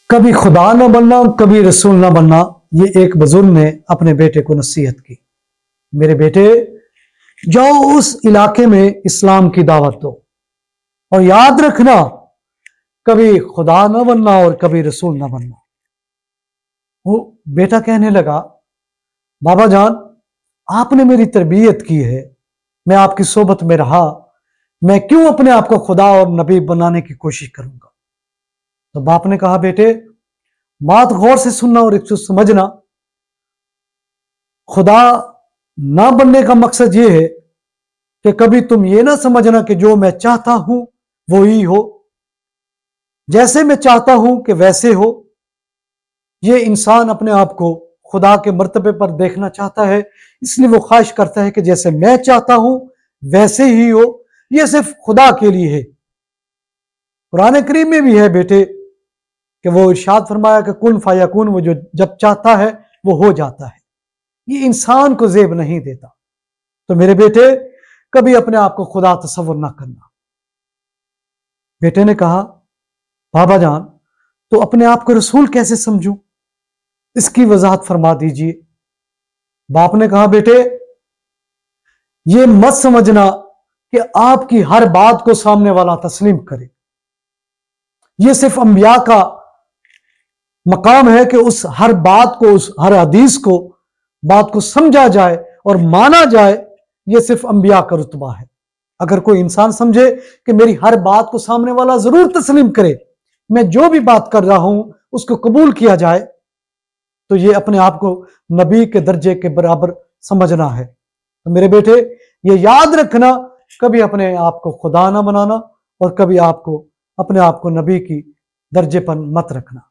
कभी खुदा न बनना, कभी रसूल न बनना, ये एक बुजुर्ग ने अपने बेटे को नसीहत की। मेरे बेटे, जाओ उस इलाके में इस्लाम की दावत दो और याद रखना, कभी खुदा न बनना और कभी रसूल न बनना। वो बेटा कहने लगा, बाबा जान, आपने मेरी तरबियत की है, मैं आपकी सोबत में रहा, मैं क्यों अपने आप को खुदा और नबी बनाने की कोशिश करूंगा। तो बाप ने कहा, बेटे बात गौर से सुनना और इसको समझना। खुदा ना बनने का मकसद यह है कि कभी तुम ये ना समझना कि जो मैं चाहता हूं वो ही हो, जैसे मैं चाहता हूं कि वैसे हो। ये इंसान अपने आप को खुदा के मर्तबे पर देखना चाहता है, इसलिए वो ख्वाहिश करता है कि जैसे मैं चाहता हूं वैसे ही हो। ये सिर्फ खुदा के लिए है। कुरान करीम में भी है बेटे कि वो इरशाद फरमाया कि कुन फायकुन, वो जो जब चाहता है वो हो जाता है। ये इंसान को ज़ेब नहीं देता। तो मेरे बेटे, कभी अपने आप को खुदा तस्वुर ना करना। बेटे ने कहा, बाबा जान, तो अपने आप को रसूल कैसे समझूं, इसकी वजाहत फरमा दीजिए। बाप ने कहा, बेटे ये मत समझना कि आपकी हर बात को सामने वाला तस्लीम करे। यह सिर्फ अंबिया का मकाम है कि उस हर बात को, उस हर हदीस को, बात को समझा जाए और माना जाए। यह सिर्फ अंबिया का रुतबा है। अगर कोई इंसान समझे कि मेरी हर बात को सामने वाला जरूर तस्लीम करे, मैं जो भी बात कर रहा हूं उसको कबूल किया जाए, तो यह अपने आप को नबी के दर्जे के बराबर समझना है। तो मेरे बेटे, यह याद रखना, कभी अपने आप को खुदा ना बनाना और कभी आपको अपने आप को नबी की दर्जे पर मत रखना।